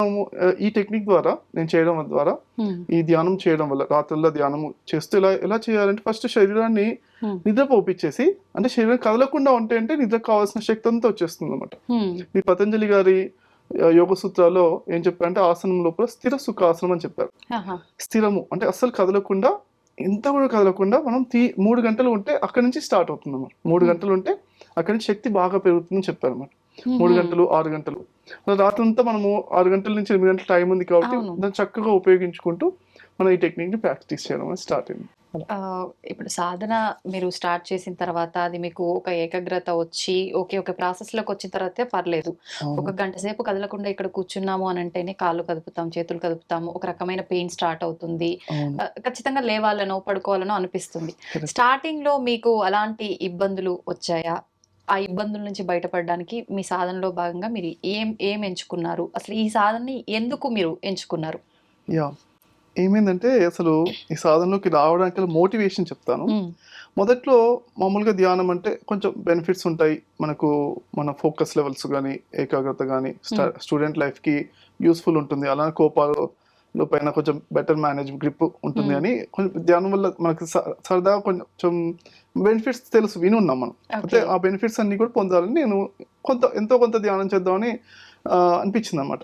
మనము ఈ టెక్నిక్ ద్వారా నేను చేయడం ద్వారా ఈ ధ్యానం చేయడం వల్ల రాత్రుల్లో ధ్యానం చేస్తూ ఎలా ఎలా చేయాలంటే ఫస్ట్ శరీరాన్ని నిద్ర పోపించేసి, అంటే శరీరం కదలకుండా ఉంటే అంటే నిద్ర కావాల్సిన శక్తి అంతా వచ్చేస్తుంది అనమాట. ఈ పతంజలి గారి యోగ సూత్రాల్లో ఏం చెప్పారంటే ఆసనం లోపల స్థిర సుఖాసనం అని చెప్పారు. స్థిరము అంటే అస్సలు కదలకుండా, ఎంత కూడా కదలకుండా మనం 3 గంటలు ఉంటే అక్కడి నుంచి స్టార్ట్ అవుతుంది అన్నమాట. 3 గంటలు ఉంటే అక్కడి నుంచి శక్తి బాగా పెరుగుతుందని చెప్పారు అన్నమాట. 3 గంటలు 6 గంటలు రాత్రంతా మనము 6 గంటల నుంచి 8 గంటల టైం ఉంది కాబట్టి దాన్ని చక్కగా ఉపయోగించుకుంటూ మనం ఈ టెక్నిక్ ని ప్రాక్టీస్ చేయడం స్టార్ట్ అయింది. ఇప్పుడు సాధన మీరు స్టార్ట్ చేసిన తర్వాత అది మీకు ఒక ఏకాగ్రత వచ్చి ఒక ప్రాసెస్ లోకి వచ్చిన తర్వాత పర్లేదు. ఒక గంట సేపు కదలకుండా ఇక్కడ కూర్చున్నాము అని అంటేనే కాళ్ళు కదుపుతాం, చేతులు కదుపుతాము, ఒక రకమైన పెయిన్ స్టార్ట్ అవుతుంది, ఖచ్చితంగా లేవాలనో పడుకోవాలనో అనిపిస్తుంది. స్టార్టింగ్ లో మీకు అలాంటి ఇబ్బందులు వచ్చాయా? ఆ ఇబ్బందుల నుంచి బయటపడడానికి మీ సాధనలో భాగంగా మీరు ఏం ఎంచుకున్నారు? అసలు ఈ సాధనని ఎందుకు మీరు ఎంచుకున్నారు? ఏమైందంటే అసలు ఈ సాధనలోకి రావడానికి మోటివేషన్ చెప్తాను. మొదట్లో మామూలుగా ధ్యానం అంటే కొంచెం బెనిఫిట్స్ ఉంటాయి మనకు, మన ఫోకస్ లెవెల్స్ కానీ ఏకాగ్రత కానీ స్టూడెంట్ లైఫ్కి యూస్ఫుల్ ఉంటుంది, అలానే కోపాలు పైన కొంచెం బెటర్ మేనేజ్ గ్రిప్ ఉంటుంది అని కొంచెం ధ్యానం వల్ల మనకు సరదాగా కొంచెం బెనిఫిట్స్ తెలుసు, వినున్నాం మనం. అయితే ఆ బెనిఫిట్స్ అన్ని కూడా పొందాలని నేను ఎంతో కొంత ధ్యానం చేద్దామని అనిపించింది అనమాట.